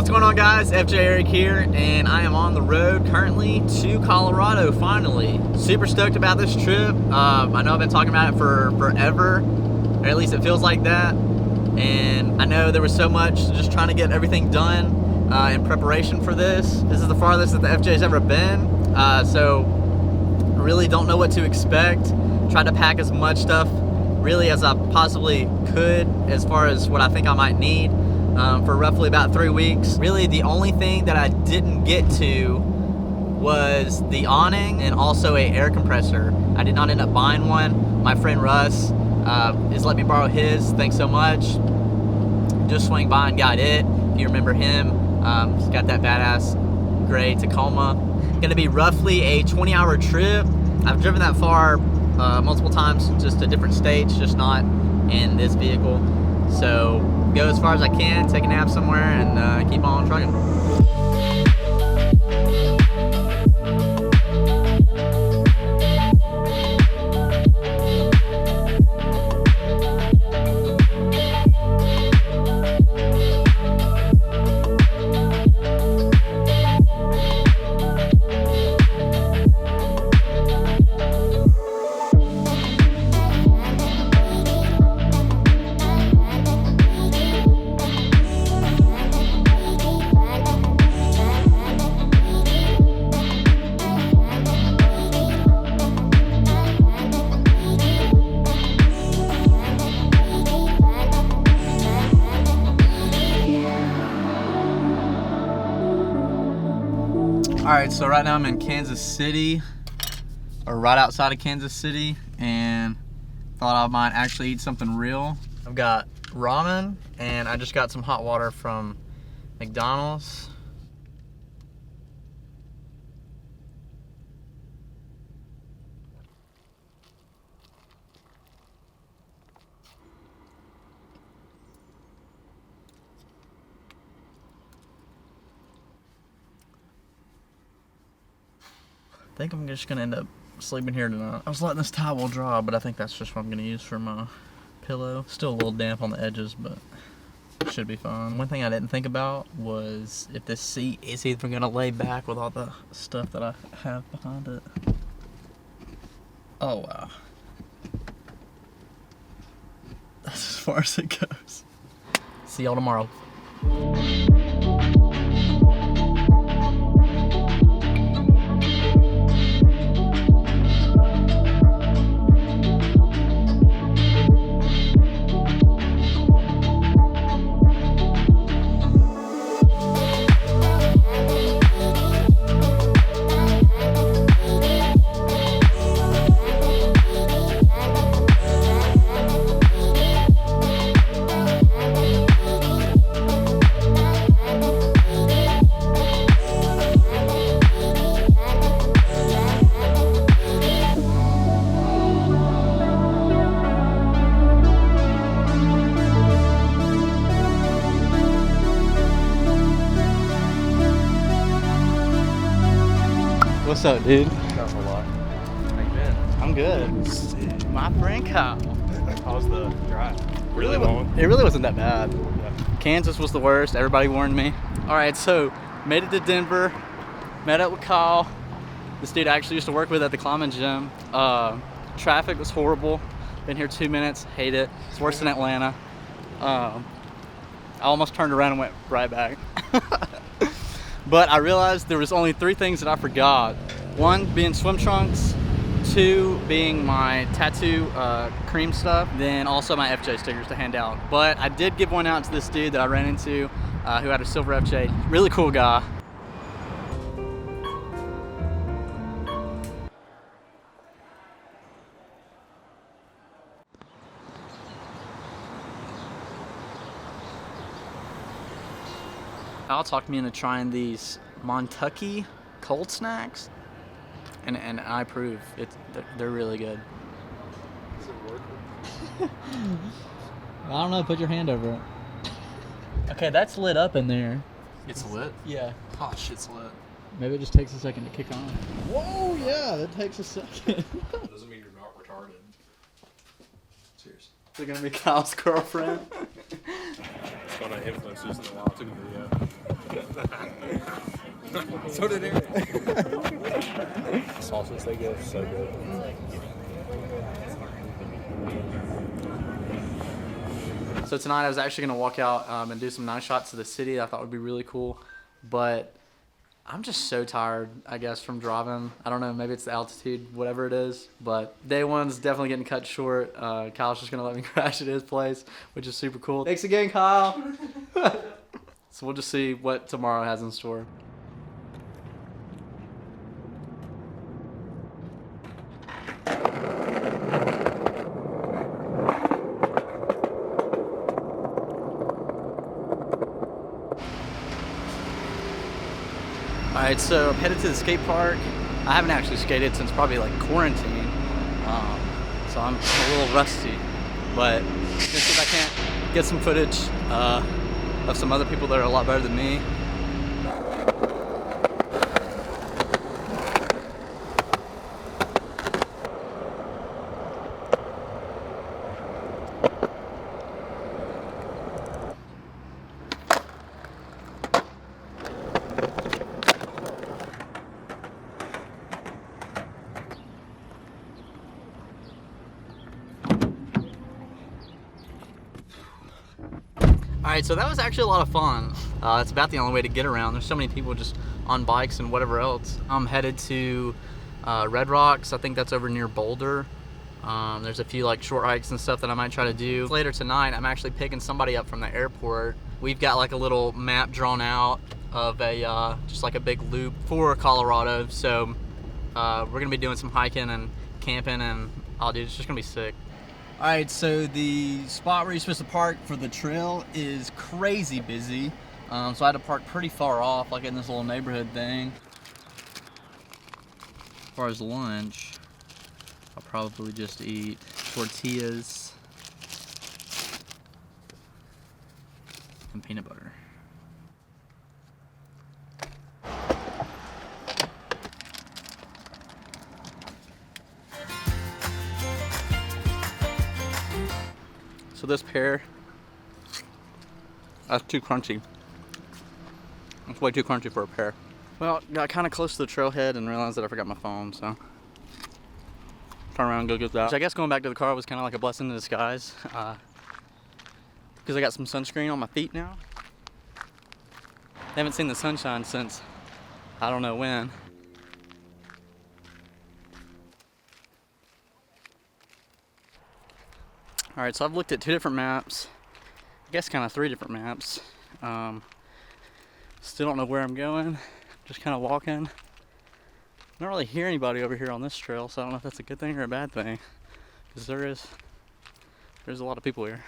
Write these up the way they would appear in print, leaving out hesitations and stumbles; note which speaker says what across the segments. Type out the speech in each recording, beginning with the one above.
Speaker 1: What's going on, guys? FJ Eric here, and I am on the road currently to Colorado finally. Super stoked about this trip. I know I've been talking about it for forever, or at least it feels like that. And I know there was so much just trying to get everything done in preparation for this. This is the farthest that the FJ's ever been, so I really don't know what to expect. Tried to pack as much stuff really as I possibly could as far as what I think I might need for roughly about 3 weeks. Really the only thing that I didn't get to was the awning and also a air compressor. I did not end up buying one. My friend Russ has let me borrow his, thanks so much. Just swing by and got it. If you remember him, he's got that badass gray Tacoma. Gonna be roughly a 20-hour trip. I've driven that far multiple times, just to different states, just not in this vehicle. So go as far as I can, take a nap somewhere, and keep on trucking. Alright, so right now I'm in Kansas City, or right outside of Kansas City, and thought I might actually eat something real. I've got ramen, and I just got some hot water from McDonald's. I think I'm just gonna end up sleeping here tonight. I was letting this towel dry, but I think that's just what I'm gonna use for my pillow. Still a little damp on the edges, but it should be fine. One thing I didn't think about was if this seat is even gonna lay back with all the stuff that I have behind it. Oh wow. That's as far as it goes. See y'all tomorrow. What's up, dude?
Speaker 2: Not a lot. How you been?
Speaker 1: I'm good. My friend Kyle.
Speaker 2: How's the drive? Really long?
Speaker 1: It really wasn't that bad.
Speaker 2: Yeah.
Speaker 1: Kansas was the worst. Everybody warned me. All right, so made it to Denver. Met up with Kyle. This dude I actually used to work with at the climbing gym. Traffic was horrible. Been here 2 minutes. Hate it. It's worse than Atlanta. I almost turned around and went right back. But I realized there was only 3 things that I forgot. 1 being swim trunks, 2 being my tattoo cream stuff, then also my FJ stickers to hand out. But I did give one out to this dude that I ran into who had a silver FJ. Really cool guy. Al talked me into trying these Montucky cold snacks, and I approve. They're really good.
Speaker 2: Is it working?
Speaker 1: I don't know. Put your hand over it. Okay, that's lit up in there.
Speaker 2: It's lit?
Speaker 1: Yeah.
Speaker 2: Oh, shit's lit.
Speaker 1: Maybe it just takes a second to kick on. Whoa, yeah, that takes a second.
Speaker 2: Doesn't mean you're not retarded. Seriously.
Speaker 1: Is it gonna be Kyle's girlfriend?
Speaker 2: on an influencers in a while. I took a video. So did Eric. Sauces they give, so good.
Speaker 1: So tonight I was actually going to walk out and do some nice shots of the city. I thought would be really cool, but I'm just so tired, I guess, from driving. I don't know, maybe it's the altitude, whatever it is, but day one's definitely getting cut short. Kyle's just going to let me crash at his place, which is super cool. Thanks again, Kyle. So we'll just see what tomorrow has in store. Alright, so I'm headed to the skate park. I haven't actually skated since probably like quarantine, so I'm a little rusty, but let's see if I can't get some footage of some other people that are a lot better than me. Alright, so that was actually a lot of fun. It's about the only way to get around. There's so many people just on bikes and whatever else. I'm headed to Red Rocks. I think that's over near Boulder. There's a few like short hikes and stuff that I might try to do. Later tonight, I'm actually picking somebody up from the airport. We've got like a little map drawn out of a just like a big loop for Colorado. So we're gonna be doing some hiking and camping, and oh dude, it's just gonna be sick. Alright, so the spot where you're supposed to park for the trail is crazy busy. So I had to park pretty far off, like in this little neighborhood thing. As far as lunch, I'll probably just eat tortillas and peanut butter. So this pear, that's too crunchy. That's way too crunchy for a pear. Well, got kind of close to the trailhead and realized that I forgot my phone, so turn around and go get that. So I guess going back to the car was kind of like a blessing in disguise, because I got some sunscreen on my feet now. I haven't seen the sunshine since I don't know when. Alright, so I've looked at 2 different maps. I guess kind of 3 different maps. Still don't know where I'm going. Just kind of walking. I don't really hear anybody over here on this trail, so I don't know if that's a good thing or a bad thing. Because there's a lot of people here.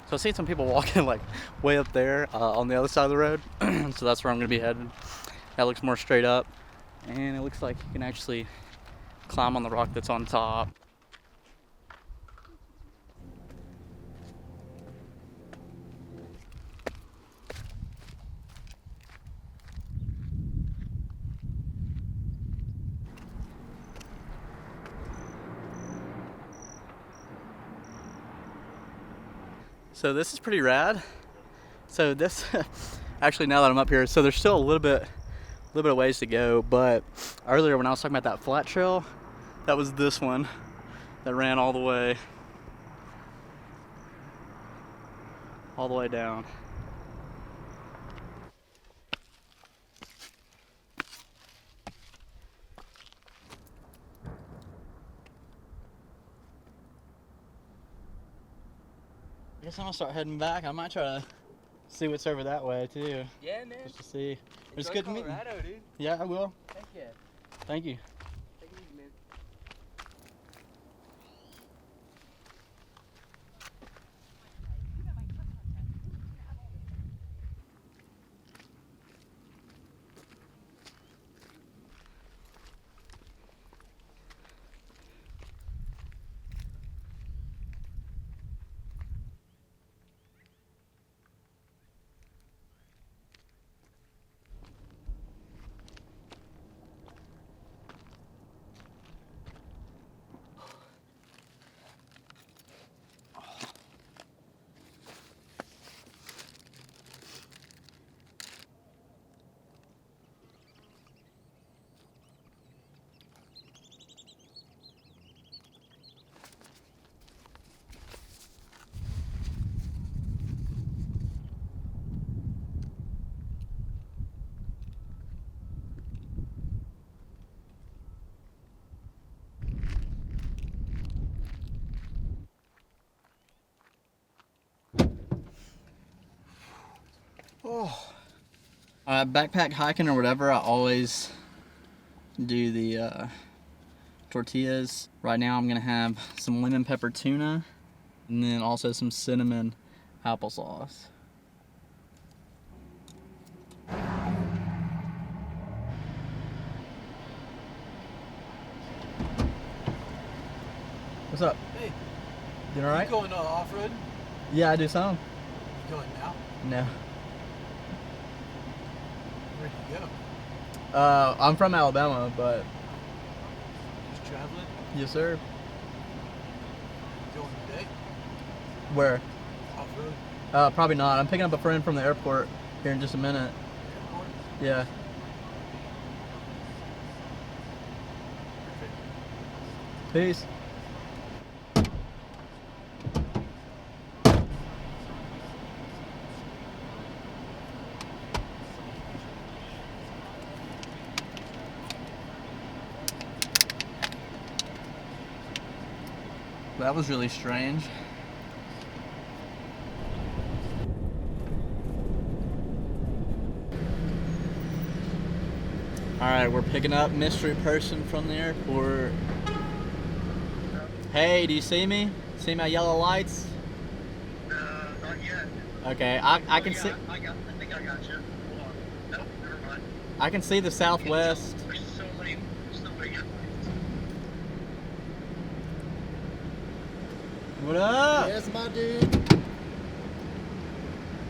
Speaker 1: So I see some people walking like way up there on the other side of the road. So that's where I'm going to be headed. That looks more straight up. And it looks like you can actually climb on the rock that's on top. So this is pretty rad. So this, actually now that I'm up here, so there's still a little bit of ways to go, but earlier when I was talking about that flat trail, that was this one that ran all the way down. I guess I'm gonna start heading back. I might try to see what's over that way too.
Speaker 3: Yeah, man.
Speaker 1: Just to see. It's
Speaker 3: Enjoy
Speaker 1: good to meet you.
Speaker 3: Colorado, dude.
Speaker 1: Yeah, I will.
Speaker 3: Heck yeah.
Speaker 1: Thank you.
Speaker 3: Take it easy, man.
Speaker 2: Oh.
Speaker 1: Backpack hiking or whatever, I always do the tortillas. Right now I'm gonna have some lemon pepper tuna and then also some cinnamon applesauce. What's up?
Speaker 3: Hey,
Speaker 1: You alright?
Speaker 3: you going off-road?
Speaker 1: Yeah, I do some.
Speaker 3: You going now?
Speaker 1: No.
Speaker 3: Where'd you go?
Speaker 1: I'm from Alabama, but
Speaker 3: Just traveling?
Speaker 1: yes sir.
Speaker 3: Going today?
Speaker 1: Where?
Speaker 3: Off-road?
Speaker 1: Probably not. I'm picking up a friend from the airport here in just a minute.
Speaker 3: Airport?
Speaker 1: Yeah. Peace. That was really strange. Alright, we're picking up mystery person from the airport. Hey, do you see me? See my yellow lights?
Speaker 4: Not yet.
Speaker 1: Okay, I can see.
Speaker 4: I think I got you. Hold on. Nope, never mind.
Speaker 1: I can see the southwest.
Speaker 4: There's so many good lights.
Speaker 1: What up?
Speaker 3: Yes, my dude.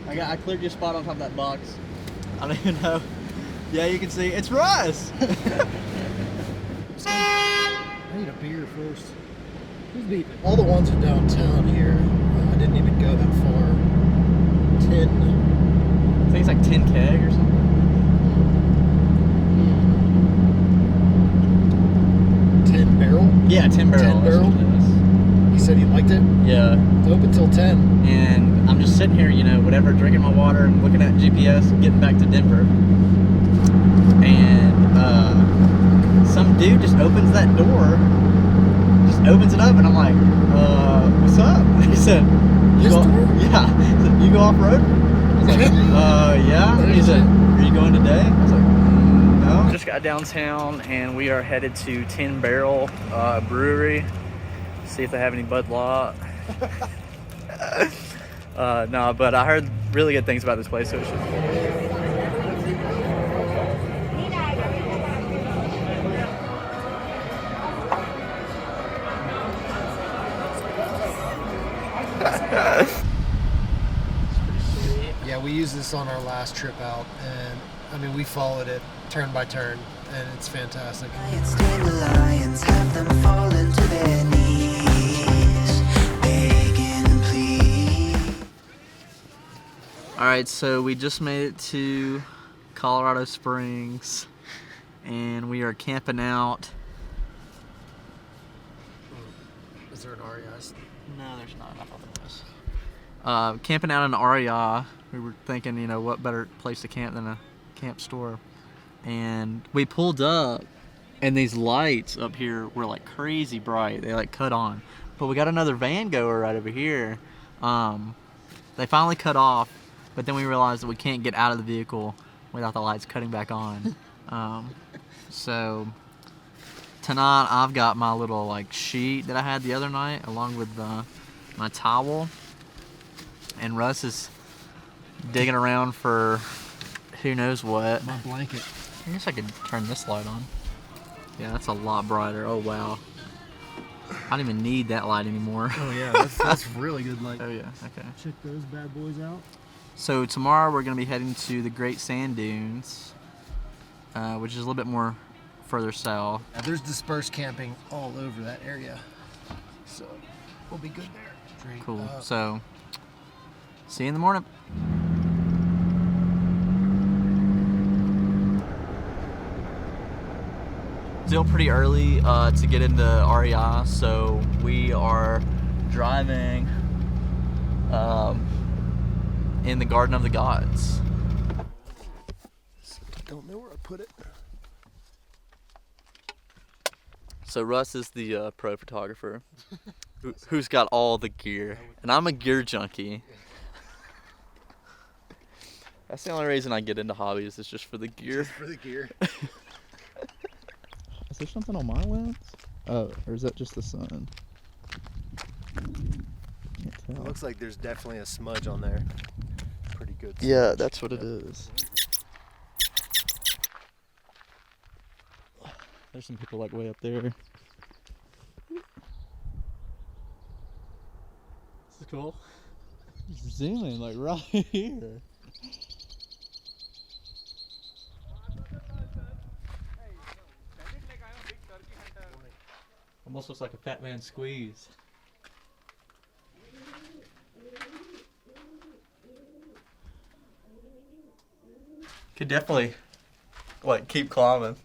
Speaker 1: I cleared your spot on top of that box. I don't even know. Yeah, you can see it's Russ.
Speaker 3: I need a beer first. Who's beeping? All the ones are downtown here. I didn't even go that far. 10.
Speaker 1: I think it's like 10 keg or something.
Speaker 3: 10 barrel?
Speaker 1: Yeah, 10 barrel.
Speaker 3: 10
Speaker 1: that's
Speaker 3: barrel?
Speaker 1: what it is.
Speaker 3: He said he liked it.
Speaker 1: Yeah.
Speaker 3: It's open till 10.
Speaker 1: And I'm just sitting here, you know, whatever, drinking my water and looking at GPS, getting back to Denver. And some dude just opens that door, just opens it up, and I'm like, what's up? He said,
Speaker 3: This door?
Speaker 1: Yeah. He said, you go off road? I was like, yeah. He said, are you going today? I was like, no. Just got downtown, and we are headed to 10 Barrel Brewery. See if they have any Bud Light. No, but I heard really good things about this place, so it should be cool.
Speaker 3: Yeah, we used this on our last trip out, and I mean, we followed it turn by turn, and it's fantastic.
Speaker 5: Dandelions have them fall into their knees, begging please.
Speaker 1: Alright, so we just made it to Colorado Springs, and we are camping out.
Speaker 3: Is there an REI?
Speaker 1: No, there's not. I thought there was. Camping out in REI. We were thinking, you know, what better place to camp than a camp store. And we pulled up, and these lights up here were like crazy bright. They like cut on. But we got another van goer right over here. They finally cut off, but then we realized that we can't get out of the vehicle without the lights cutting back on. So tonight I've got my little like sheet that I had the other night along with my towel, and Russ is digging around for who knows what.
Speaker 3: My blanket.
Speaker 1: I guess I could turn this light on. Yeah, that's a lot brighter. Oh wow. I don't even need that light anymore.
Speaker 3: Oh yeah, that's really good light.
Speaker 1: Oh yeah, okay.
Speaker 3: Check those bad boys out.
Speaker 1: So tomorrow we're going to be heading to the Great Sand Dunes, which is a little bit more further south.
Speaker 3: Yeah, there's dispersed camping all over that area, so we'll be good there. Straight
Speaker 1: Cool.
Speaker 3: up.
Speaker 1: So, see you in the morning. Still pretty early to get into REI, so we are driving in the Garden of the Gods.
Speaker 3: Don't know where I put it.
Speaker 1: So Russ is the pro photographer who's got all the gear, and I'm a gear junkie. That's the only reason I get into hobbies, is just for the gear.
Speaker 3: For the gear.
Speaker 6: Is there something on my lens? Oh, or is that just the sun? Can't
Speaker 3: It
Speaker 6: tell.
Speaker 3: looks like there's definitely a smudge on there. Pretty good.
Speaker 6: Yeah, that's what it is. There's some people like way up there. This is cool. Zooming like right here. Almost looks like a fat man squeeze. Could definitely, keep climbing.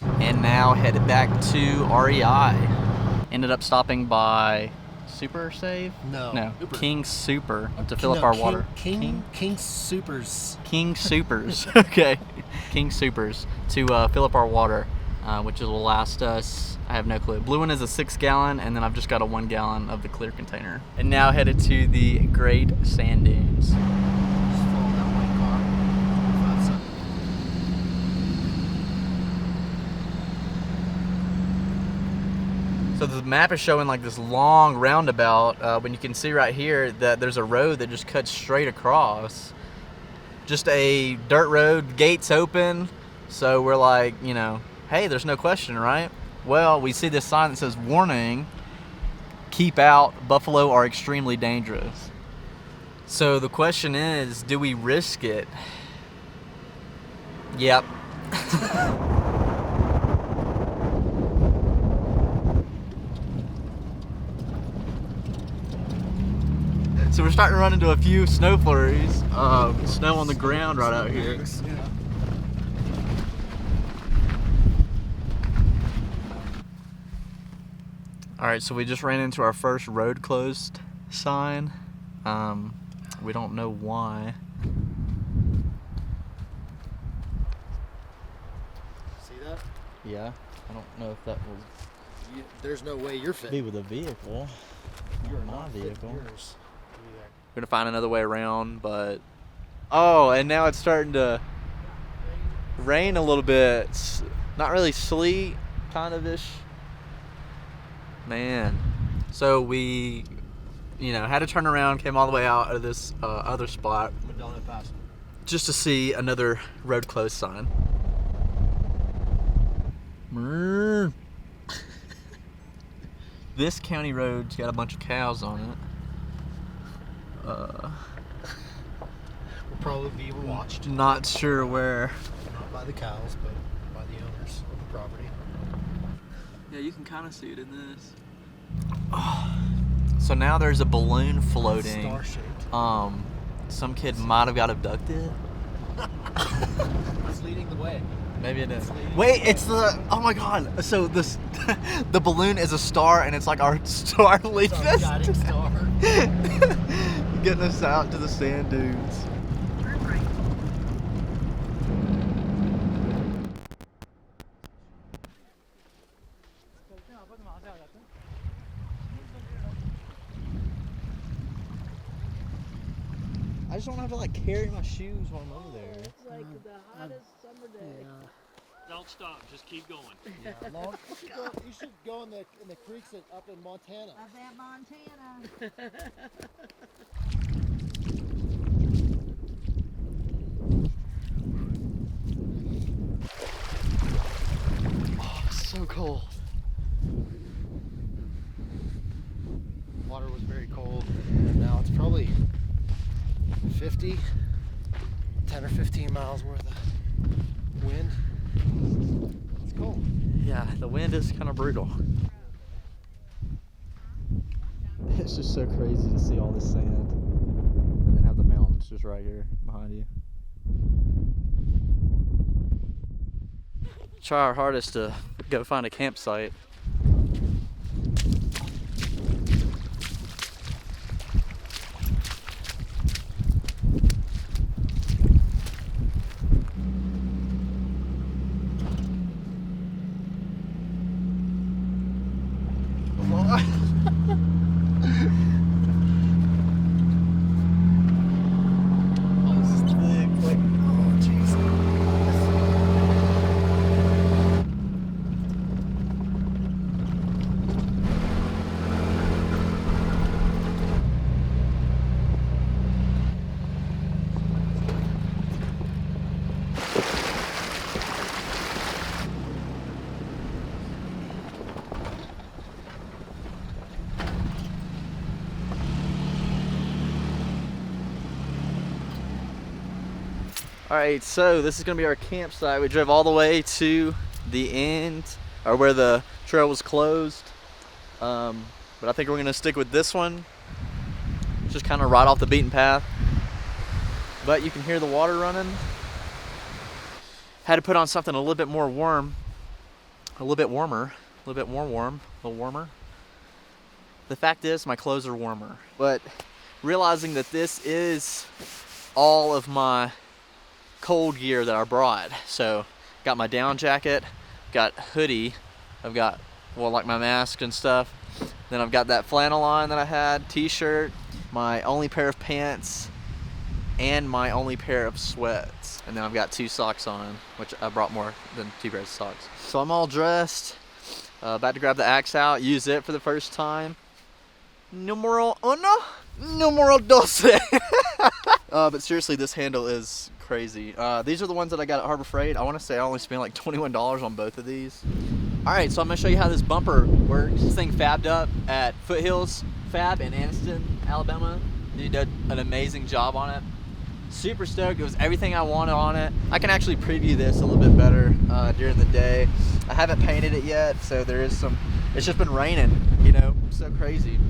Speaker 1: And now headed back to REI. Ended up stopping by Super Save?
Speaker 3: No. Super.
Speaker 1: King Super to fill up our water.
Speaker 3: King Supers.
Speaker 1: King Supers. Okay. King Supers to fill up our water, which will last us, I have no clue. Blue one is a 6 gallon, and then I've just got a 1 gallon of the clear container. And now headed to the Great Sand Dunes. So the map is showing like this long roundabout, when you can see right here that there's a road that just cuts straight across. Just a dirt road, gates open. So we're like, you know, hey, there's no question, right? Well, we see this sign that says, warning, keep out, buffalo are extremely dangerous. So the question is, do we risk it? Yep. So we're starting to run into a few snow flurries. Snow on the ground right out here.
Speaker 3: Yeah.
Speaker 1: Alright, so we just ran into our first road closed sign. We don't know why.
Speaker 3: See that?
Speaker 6: Yeah, I don't know if that will
Speaker 3: There's no way you're fit.
Speaker 6: be with a vehicle.
Speaker 3: You're
Speaker 6: Not my
Speaker 3: not fit
Speaker 6: vehicle.
Speaker 3: yours.
Speaker 1: We're gonna find another way around, but oh, and now it's starting to rain a little bit. It's not really sleet, kind of ish. Man, so we, had to turn around, came all the way out of this other spot
Speaker 3: Madonna Pass.
Speaker 1: just to see another road closed sign. This county road's got a bunch of cows on it.
Speaker 3: Will probably be watched.
Speaker 1: Not sure where.
Speaker 3: Not by the cows, but by the owners of the property.
Speaker 1: Yeah, you can kind of see it in this. So now there's a balloon floating.
Speaker 3: Star-shaped.
Speaker 1: Some kid might have got abducted.
Speaker 3: It's leading the way.
Speaker 1: Maybe it is. Wait, it's the, oh my god. So this, the balloon is a star, and it's like our star leading
Speaker 3: It's our
Speaker 1: us.
Speaker 3: guiding star.
Speaker 1: Getting us out to the sand dunes.
Speaker 6: I just don't have to carry my shoes while I'm over there.
Speaker 7: It's like the hottest summer day.
Speaker 8: Don't stop. Just keep going.
Speaker 3: You should go in the creeks up in Montana.
Speaker 7: Of that Montana.
Speaker 3: Oh, it's so cold. Water was very cold, and now it's probably 10 or 15 miles worth of wind. It's cold.
Speaker 1: Yeah, the wind is kind of brutal.
Speaker 6: It's just so crazy to see all this sand and then have the mountains just right here behind you.
Speaker 1: Try our hardest to go find a campsite.
Speaker 3: Oh, this
Speaker 6: All right, so this is gonna be our campsite. We drove all the way to the end, or where the trail was closed. But I think we're gonna stick with this one. Just kind of right off the beaten path. But you can hear the water running. Had to put on something a little bit more warm, a little bit warmer, a little bit more warm, a little warmer. The fact is, my clothes are warmer. But realizing that this is all of my cold gear that I brought. So, got my down jacket, got hoodie, I've got, well, like my mask and stuff. Then I've got that flannel on that I had, t-shirt, my only pair of pants, and my only pair of sweats. And then I've got 2 socks on, which I brought more than 2 pairs of socks. So I'm all dressed, about to grab the axe out, use it for the first time. Numero uno, numero dos. But seriously, this handle is crazy. These are the ones that I got at Harbor Freight. I want to say I only spent like $21 on both of these. All right, so I'm gonna show you how this bumper works. This thing fabbed up at Foothills Fab in Anniston, Alabama. They did an amazing job on it. Super stoked. It was everything I wanted on it. I can actually preview this a little bit better during the day. I haven't painted it yet, so there is some, it's just been raining, you know, so crazy.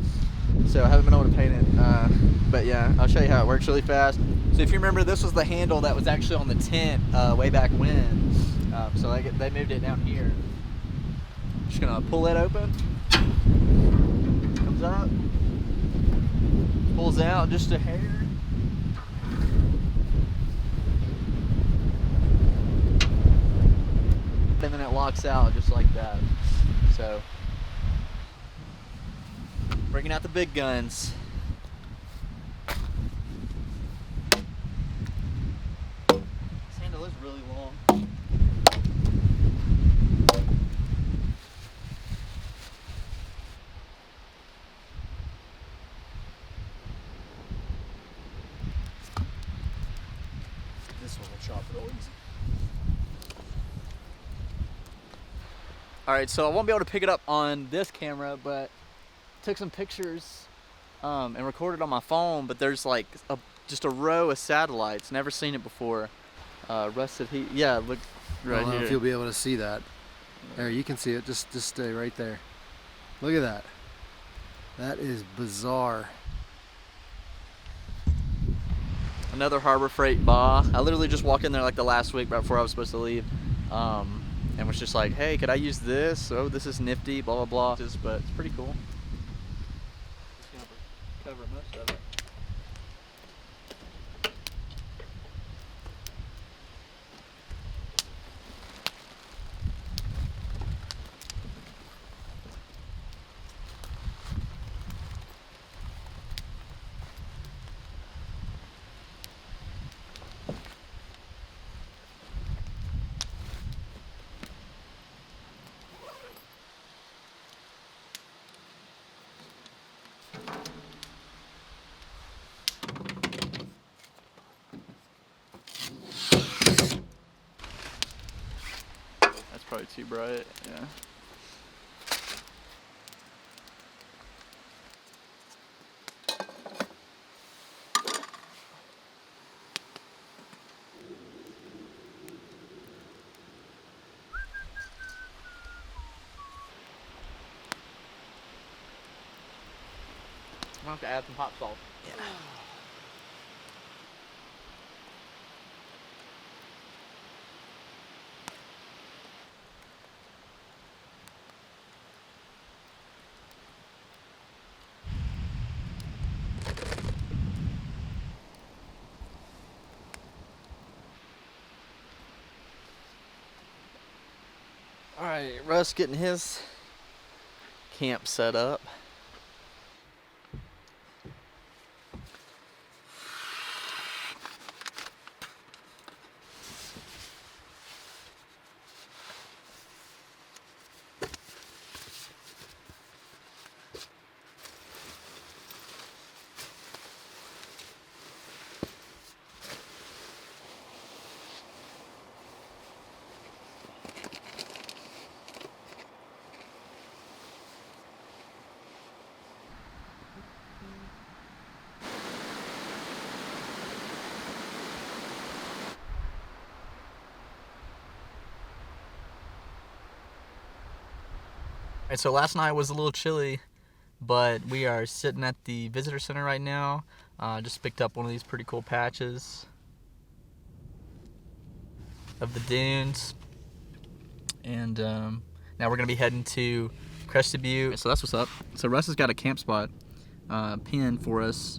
Speaker 6: So I haven't been able to paint it, but yeah, I'll show you how it works really fast. So if you remember, this was the handle that was actually on the tent way back when. So they moved it down here. Just gonna pull it open. Comes up, pulls out just a hair. And then it locks out just like that. So, bringing out the big guns. This handle is really long.
Speaker 3: This one will chop it all easy.
Speaker 6: All right, so I won't be able to pick it up on this camera, but took some pictures and recorded on my phone. But there's like just a row of satellites. Never seen it before. Rusted heat. Yeah, look right
Speaker 3: I don't know
Speaker 6: here.
Speaker 3: if you'll be able to see that. There, you can see it. Just stay right there. Look at that. That is bizarre.
Speaker 6: Another Harbor Freight bar. I literally just walked in there like the last week right before I was supposed to leave. And was just like, hey, could I use this? Oh, this is nifty, blah, blah, blah. But it's pretty cool. Just gonna cover most of it. Probably too bright, yeah. I'm gonna have to add some hot salt. Yeah. All right, Russ getting his camp set up.
Speaker 1: Alright, so last night was a little chilly, but we are sitting at the visitor center right now. Just picked up one of these pretty cool patches of the dunes. And now we're gonna be heading to Crested Butte. So that's what's up. So Russ has got a camp spot pinned for us.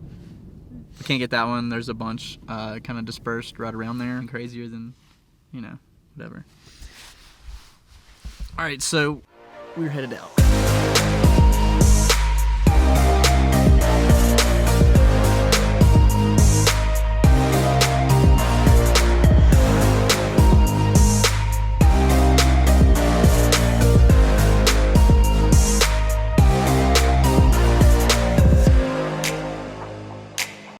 Speaker 1: We can't get that one. There's a bunch kind of dispersed right around there. Crazier than, you know, whatever. Alright, so we're headed out.